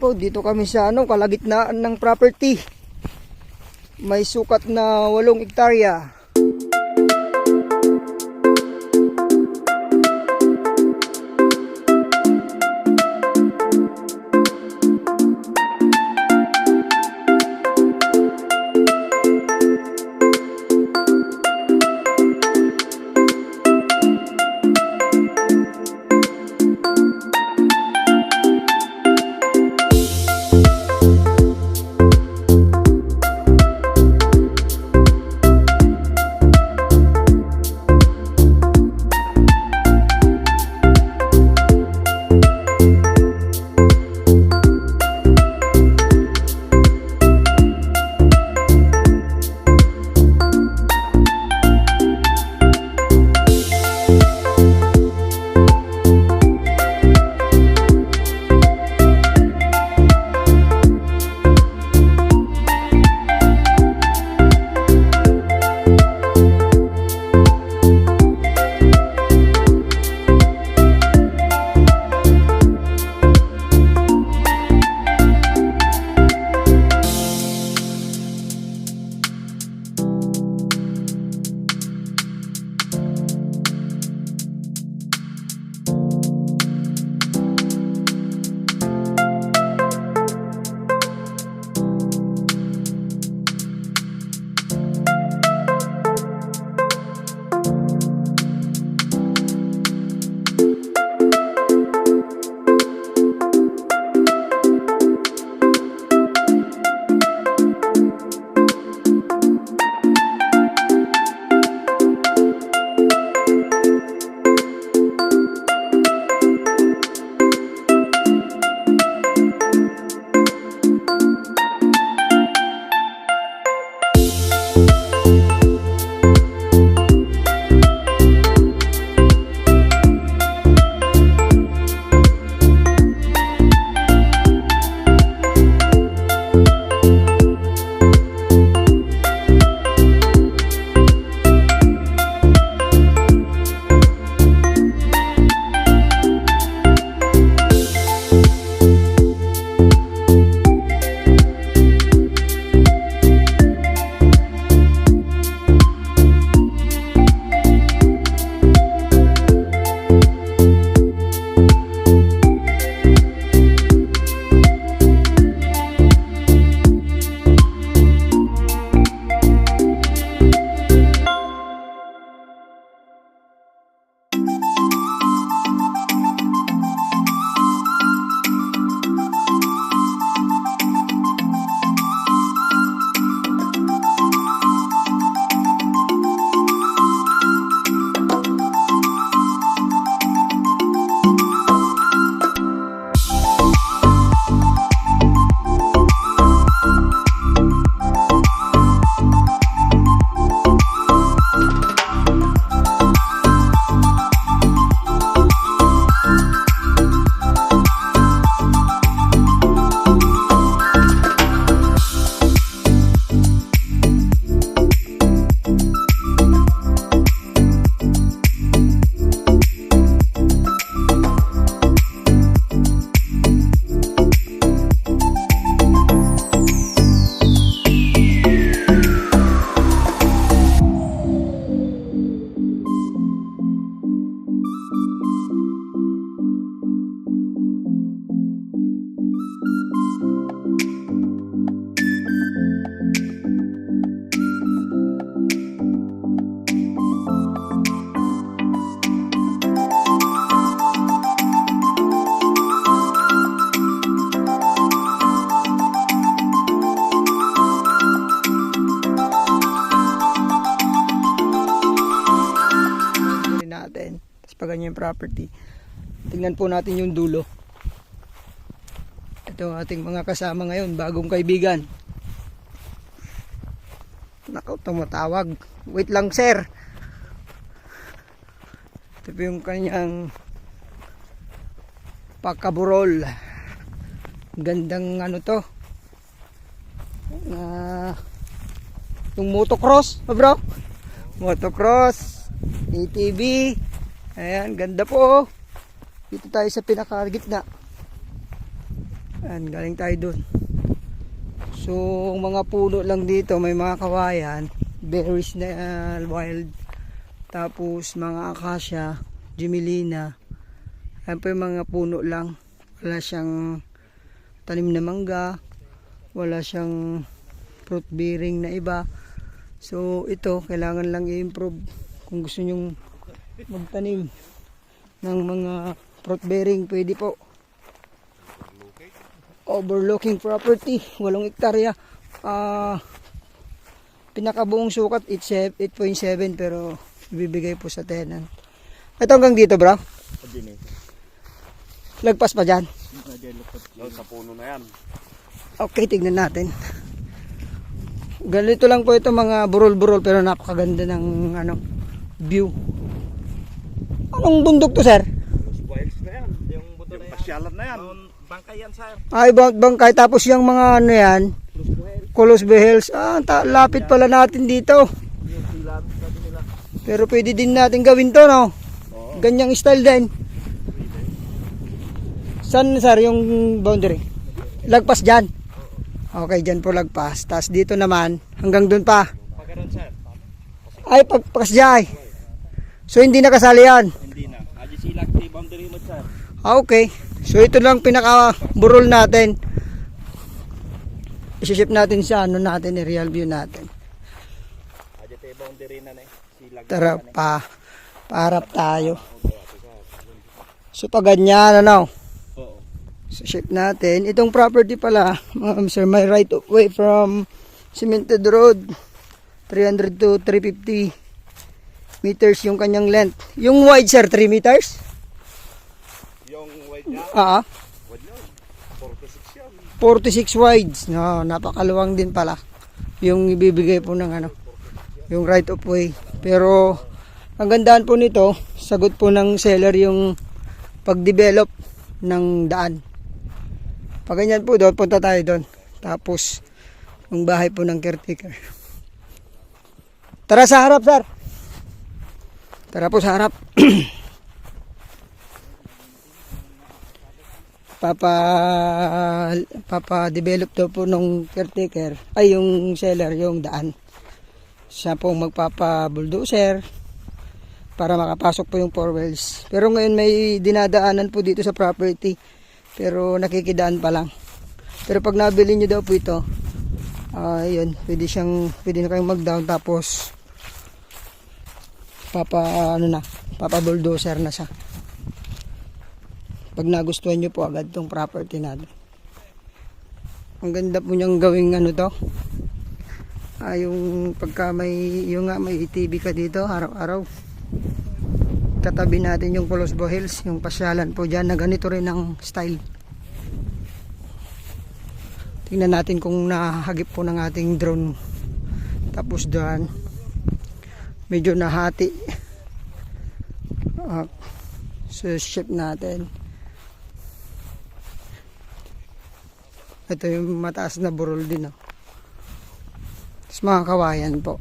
po, dito kami sa kalagitnaan ng property. May sukat na 8 hektarya. Ganyan yung property. Tingnan po natin yung dulo. Ito ang ating mga kasama ngayon, bagong kaibigan. Nakaw, tumatawag. Wait lang, sir. Ito po yung kanyang pakaburol. Gandang ano to. Yung motocross, bro. Motocross, ATV. Ayan, ganda po. Dito tayo sa pinakagitna. Ayan, galing tayo dun. So mga puno lang dito, may mga kawayan, berries na wild, tapos mga acacia, Gemellina. Ayan po yung mga puno lang. Wala siyang tanim na mangga, wala siyang fruit bearing na iba. So ito kailangan lang i-improve kung gusto nyong magtanim ng mga fruit bearing, pwede po. Overlooking property, 8 hektarya. Pinakabuong sukat 8.7 pero ibibigay po sa tenant. Ito hanggang dito, bro. Lagpas pa dyan. Sa puno na yan. Okay, tignan natin. Ganito lang po ito, mga burol-burol, pero napakaganda ng view. Anong bundok to, sir? Los Buhels na yan. Yung buto na yan. Pasyalan na yan. Bangkay yan, sir. Ay, bangkay. Tapos yung mga yan, Colos Buhels. Lapit pala natin dito. Yung silat sabi nila. Pero pwede din natin gawin to, no? Oo. Ganyang style din. Saan, sir, yung boundary? Lagpas dyan. Okay, dyan po lagpas. Tapos dito naman, hanggang dun pa. Pagkaroon, sir. Ay, pagpas dyan. So, hindi nakasali yan. Hindi na. Adi silak di boundary mo, sir. Okay. So, ito lang pinaka-burol natin. Isiship natin sa natin, i-real view natin. Adi tayo boundary na na eh. Silag. Tara pa. Paharap tayo. So, pag ganyan, Oo. So, ship natin. Itong property pala, sir, may right of way from cemented road. 300 to 350 meters yung kanyang length. Yung wide, sir, 3 meters? Yung white na. Wad yun. 46 yan. 46 wides. No, napakaluwang din pala. Yung ibibigay po ng yung right of way. Pero, ang gandaan po nito, sagot po ng seller yung pag-develop ng daan. Pag ganyan po doon, punta tayo doon. Tapos, yung bahay po ng caretaker. Tara sa harap, sir. Tara po sa harap. Papa-develop daw po ng caretaker, ay yung seller, yung daan. Siya po magpapa-bulldozer para makapasok po yung 4 wheels. Pero ngayon may dinadaanan po dito sa property. Pero nakikidaan pa lang. Pero pag nabili nyo daw po ito, yun, pwede na kayong mag-down, tapos papa bulldozer na siya. Pag nagustuhan nyo po agad tong property natin. Ang ganda po niyang gawing to. Yung pagka may TV ka dito araw-araw. Katabi natin yung Colos Buhels, yung pasyalan po dyan na ganito rin ang style. Tingnan natin kung nahagip po ng ating drone. Tapos dyan, medyo nahati. So ship natin. Ito yung mataas na burol din. Tapos mga kawayan po.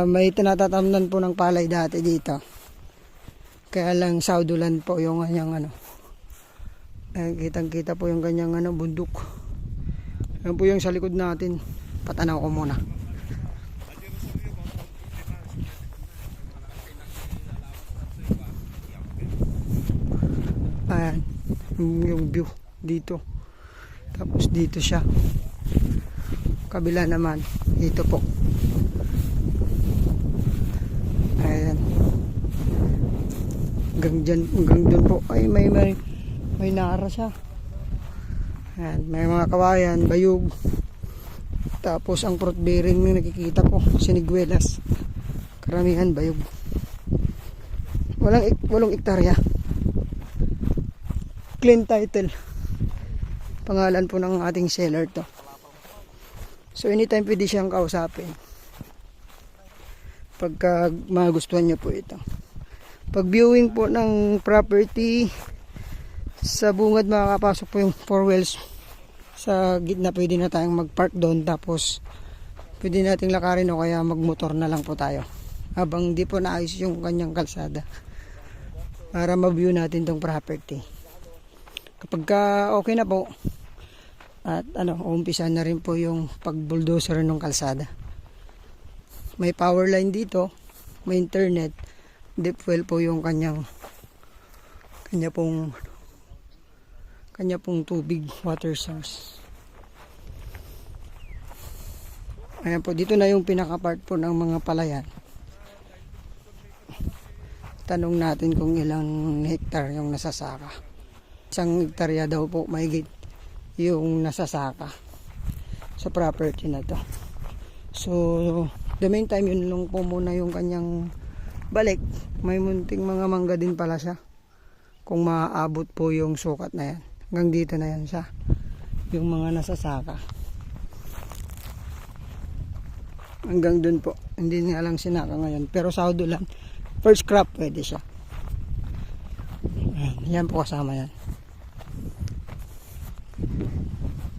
May tinatatamnan po ng palay dati dito. Kaya lang saudulan po yung kanyang kitang-kita po yung kanyang bundok. Yan po yung sa likod natin. Patanaw ko muna. Ayan, yung view dito. Tapos dito siya. Kabila naman, dito po. Ayan. Hanggang dun po ay may nara siya. Ayan, may mga kawayan, bayog. Tapos ang fruit bearing na nakikita ko, siniguelas. Karamihan bayog. 8 hektarya. Clean title. Pangalan po ng ating seller to. So anytime pwede siyang kausapin pagka magustuhan niyo po ito. Pag viewing po ng property, sa bungad makakapasok po yung 4 wheels. Sa gitna pwede na tayong mag-park doon, tapos pwede nating lakarin o kaya magmotor na lang po tayo habang di po naayos yung kanyang kalsada para ma-view natin tong property. Kapag okay na po, at umpisa na rin po yung pag-bulldozer ng kalsada. May power line dito, may internet, deep well po yung kanya pong tubig, water source. Ayan po, dito na yung pinaka-part po ng mga palayan. Tanong natin kung ilang hektar yung nasasaka. 1 hektarya daw po mahigit yung nasasaka sa property na to. So, the meantime, yun lang po muna yung kanyang balik. May munting mga mangga din pala siya. Kung maaabot po yung sukat na yan. Hanggang dito na yan siya. Yung mga nasasaka. Hanggang dun po. Hindi nga lang sinaka ngayon. Pero saudo lang. First crop pwede siya. Yan po kasama yan.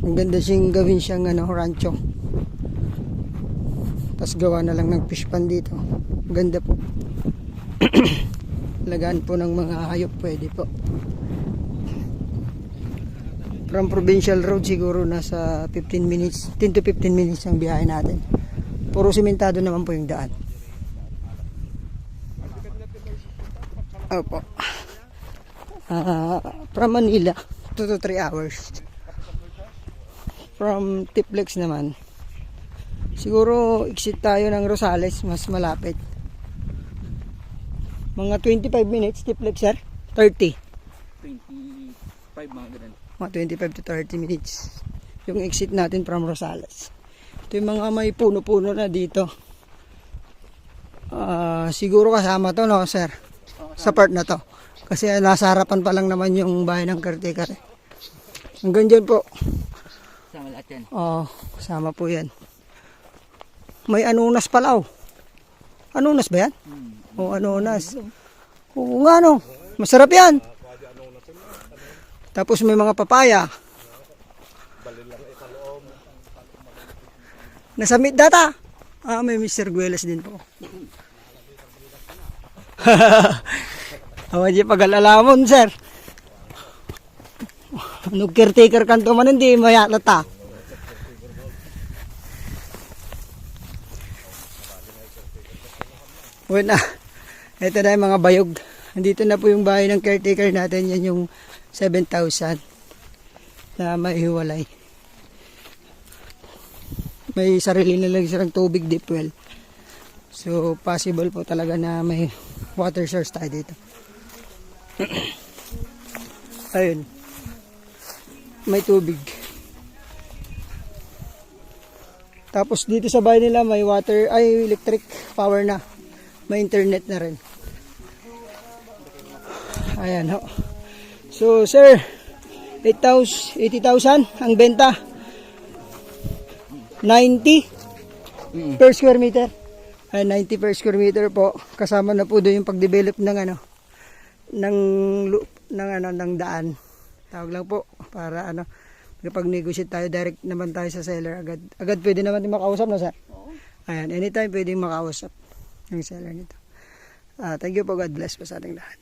Ang ganda siyang gawin siyang rancho. Tapos gawa na lang ng fish pan dito. Ganda po. Lagaan po ng mga hayop pwede po. From Provincial Road siguro nasa 10 to 15 minutes ang biyahe natin. Puro simentado naman po yung daan. Opo. From Manila 2 to 3 hours. From Tiplex naman, siguro exit tayo ng Rosales, mas malapit. Mga 25 minutes, Tiplex sir? 30. 25 mga ganun. Mga 25 to 30 minutes. Yung exit natin from Rosales. Ito yung mga may puno-puno na dito. Siguro kasama to, no sir? Sa part na to. Kasi nasa harapan pa lang naman yung bahay ng caretaker. Hanggang dyan po. Sama lahat yan. Kasama po yan. May anunas pala, oh. Anunas ba yan? Anunas. Oo nga, no. Masarap yan. Tapos may mga papaya. Nasa meat data. May Mr. Guelas din po. Awa di pag-alalamon, sir. Caretaker kanto man hindi mayalata. Wala. Ito na yung mga bayog. Nandito na po yung bahay ng caretaker natin. Yan yung 7,000 na maihiwalay. May sarili na lang silang tubig, deep well. So possible po talaga na may water source tayo dito. Ayun. May tubig. Tapos dito sa bahay nila may electric power na. May internet na rin. Ayan ho. So sir, 80,000 ang benta. 90 per square meter. 90 per square meter po. Kasama na po doon yung pag-develop ng ng daan. Tawag lang po para kapag-negotiate tayo, direct naman tayo sa seller agad. Agad pwede naman din makausap, no sir? Oo. Ayan, anytime pwedeng makausap ng seller nito. Thank you po. God bless po sa ating lahat.